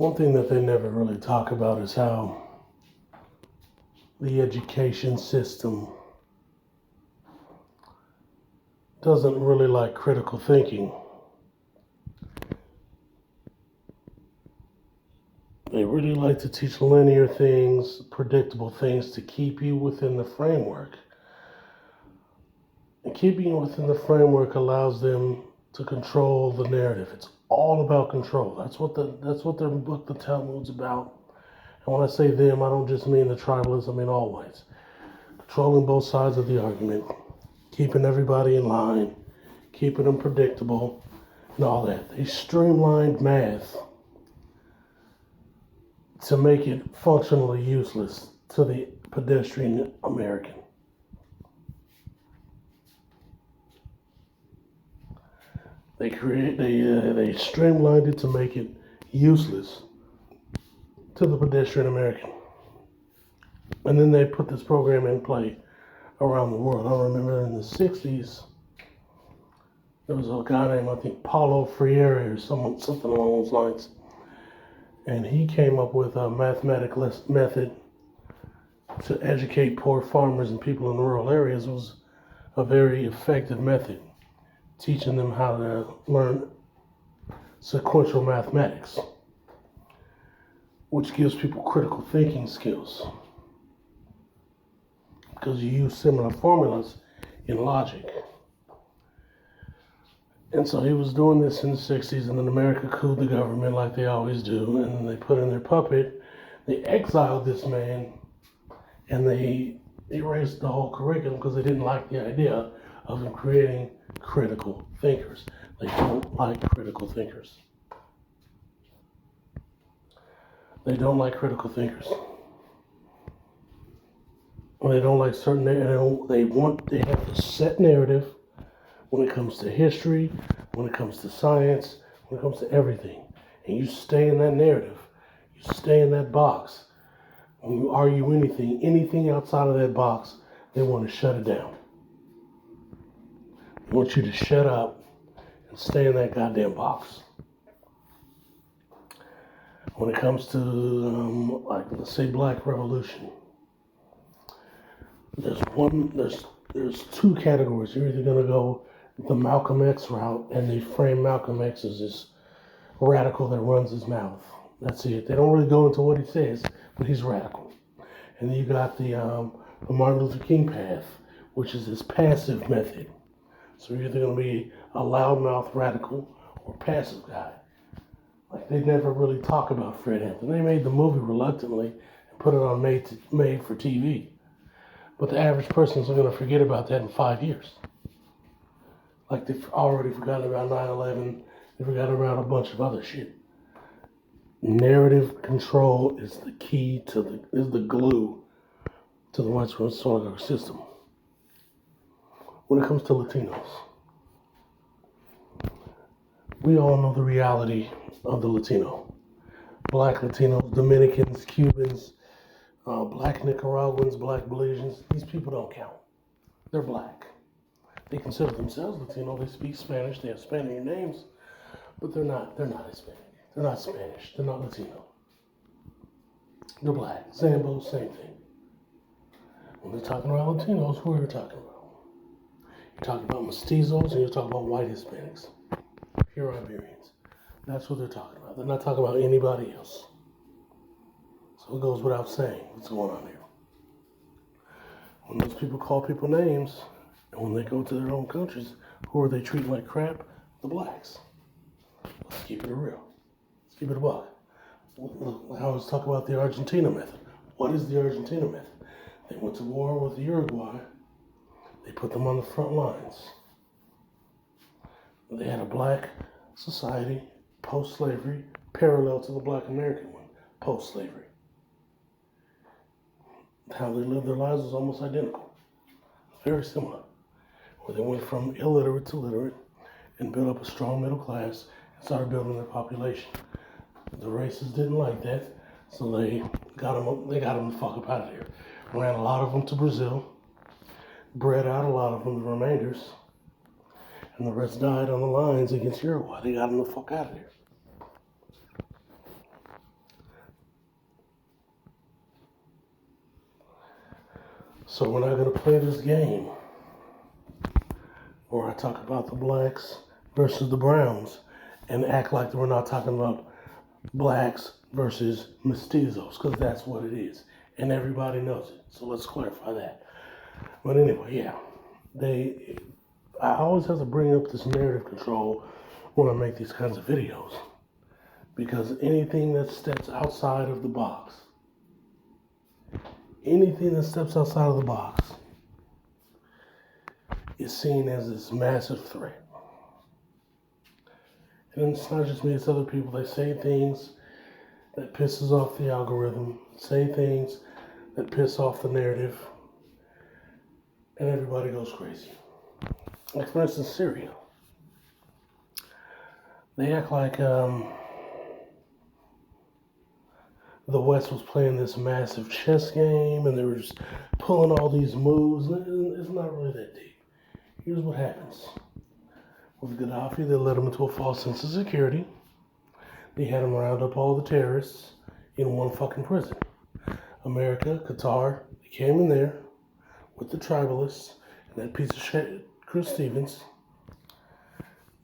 One thing that they never really talk about is how the education system doesn't really like critical thinking. They really like to teach linear things, predictable things to keep you within the framework. And keeping you within the framework allows them to control the narrative. It's all about control. That's what their book, The Talmud's about. And when I say them, I don't just mean the tribalists, I mean always. Controlling both sides of the argument, keeping everybody in line, keeping them predictable, and all that. They streamlined math to make it functionally useless to the pedestrian American. They streamlined it to make it useless to the pedestrian American. And then they put this program in play around the world. I remember in the 60s, there was a guy named, I think, Paulo Freire or something along those lines. And he came up with a mathematical method to educate poor farmers and people in rural areas. It was a very effective method, teaching them how to learn sequential mathematics, which gives people critical thinking skills because you use similar formulas in logic. And so he was doing this in the 60s, and then America couped the government like they always do, and then they put in their puppet. They exiled this man, and they erased the whole curriculum because they didn't like the idea of him creating critical thinkers. They don't like critical thinkers. They don't like critical thinkers. They don't like certain. They have a set narrative when it comes to history, when it comes to science, when it comes to everything. And you stay in that narrative. You stay in that box. When you argue anything outside of that box, they want to shut it down. They want you to shut up and stay in that goddamn box. When it comes to, let's say, Black Revolution, there's two categories. You're either going to go the Malcolm X route, and they frame Malcolm X as this radical that runs his mouth. That's it. They don't really go into what he says, but he's radical. And then you got the Martin Luther King path, which is this passive method. So you're either going to be a loudmouth radical or passive guy. Like, they never really talk about Fred Hampton. They made the movie reluctantly and put it on made for TV. But the average person is going to forget about that in 5 years. Like, they've already forgotten about 9/11. They forgot about a bunch of other shit. Narrative control is the key is the glue to the white supremacist oligarch system. When it comes to Latinos, we all know the reality of the Latino. Black Latinos, Dominicans, Cubans, Black Nicaraguans, Black Belizeans, these people don't count. They're black. They consider themselves Latino. They speak Spanish. They have Spanish names, but they're not Hispanic. They're not Spanish. They're not Latino. They're black. Zambo, same thing. When they're talking about Latinos, who are you talking about? You're talking about mestizos, and you're talking about white Hispanics, pure Iberians. That's what they're talking about. They're not talking about anybody else. So it goes without saying what's going on here. When those people call people names, and when they go to their own countries, who are they treating like crap? The blacks. Let's keep it real. Let's keep it a buck. I always talk about the Argentina method. What is the Argentina method? They went to war with Uruguay. They put them on the front lines. They had a black society, post-slavery, parallel to the black American one, post-slavery. How they lived their lives was almost identical. Very similar. Where they went from illiterate to literate and built up a strong middle class and started building their population. The racists didn't like that, so they got them the fuck up out of there. Ran a lot of them to Brazil, bred out a lot of them, the remainders, and the rest died on the lines against Uruguay. They got them the fuck out of there. So we're not going to play this game where I talk about the blacks versus the browns and act like we're not talking about blacks versus mestizos, because that's what it is. And everybody knows it. So let's clarify that. But anyway, yeah. I always have to bring up this narrative control when I make these kinds of videos. Because anything that steps outside of the box, is seen as this massive threat. And it's not just me, it's other people. They say things that pisses off the algorithm, say things that piss off the narrative, and everybody goes crazy. Like, for instance, Syria. They act like the West was playing this massive chess game and they were just pulling all these moves. It's not really that deep. Here's what happens. With Gaddafi, they led him into a false sense of security. They had him round up all the terrorists in one fucking prison. America, Qatar, they came in there with the tribalists and that piece of shit, Chris Stevens.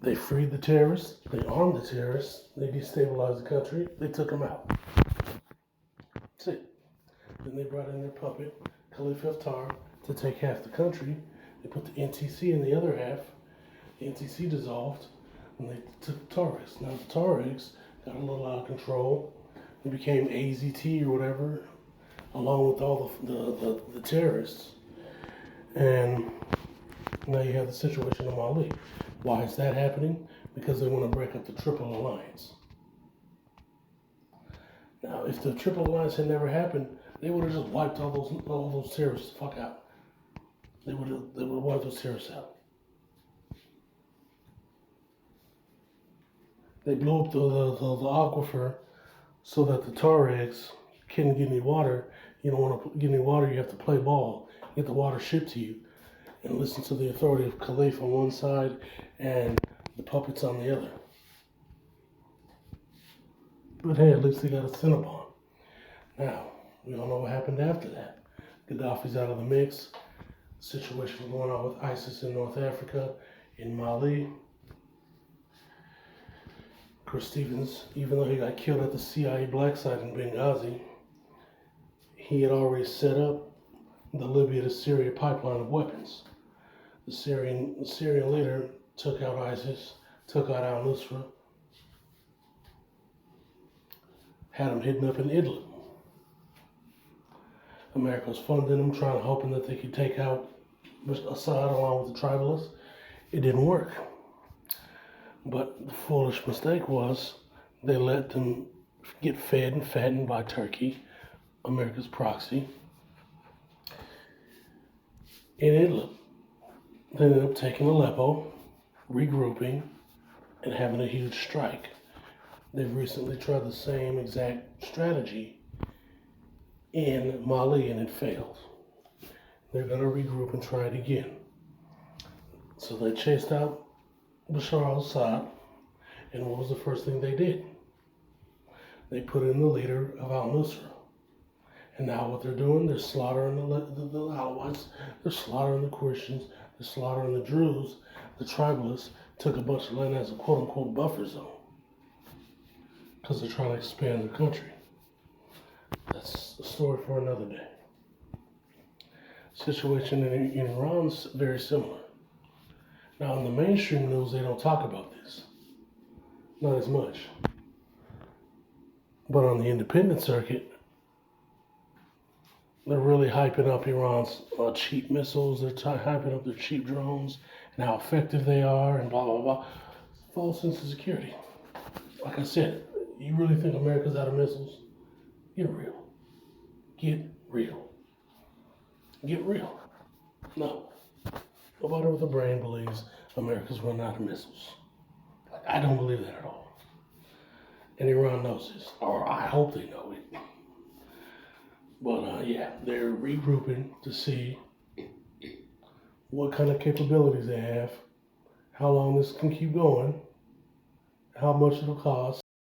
They freed the terrorists, they armed the terrorists, they destabilized the country, they took them out. That's it. Then they brought in their puppet, Khalifa Haftar, to take half the country. They put the NTC in the other half. The NTC dissolved, and they took the Tuaregs. Now the Tuaregs got a little out of control. They became AZT or whatever, along with all the terrorists. And now you have the situation in Mali. Why is that happening? Because they want to break up the Triple Alliance. Now, if the Triple Alliance had never happened, they would have just wiped all those terrorists the fuck out. They would have wiped those terrorists out. They blew up the aquifer so that the Tuaregs couldn't get any water. You don't want to get any water, you have to play ball. Get the water shipped to you and listen to the authority of Caliph on one side and the puppets on the other. But hey, at least they got a Cinnabon. Now, we all know what happened after that. Gaddafi's out of the mix. Situation going on with ISIS in North Africa, in Mali. Chris Stevens, even though he got killed at the CIA black site in Benghazi, he had already set up the Libya to Syria pipeline of weapons. The Syrian leader took out ISIS, took out al-Nusra, had him hidden up in Idlib. America was funding them, hoping that they could take out Assad along with the tribalists. It didn't work. But the foolish mistake was they let them get fed and fattened by Turkey, America's proxy, in Idlib. They ended up taking Aleppo, regrouping, and having a huge strike. They've recently tried the same exact strategy in Mali and it failed. They're going to regroup and try it again. So they chased out Bashar al-Assad, and what was the first thing they did? They put in the leader of al-Nusra. And now what they're doing, they're slaughtering the Alawites, they're slaughtering the Christians, they're slaughtering the Druze. The tribalists took a bunch of land as a quote-unquote buffer zone because they're trying to expand their country. That's a story for another day. Situation in Iran's very similar. Now, in the mainstream news, they don't talk about this. Not as much. But on the independent circuit, they're really hyping up Iran's cheap missiles. They're hyping up their cheap drones and how effective they are and blah, blah, blah. False sense of security. Like I said, you really think America's out of missiles? Get real. Get real. Get real. No. Nobody with a brain believes America's run out of missiles. I don't believe that at all. And Iran knows this, or I hope they know it. But yeah, they're regrouping to see what kind of capabilities they have, how long this can keep going, how much it'll cost.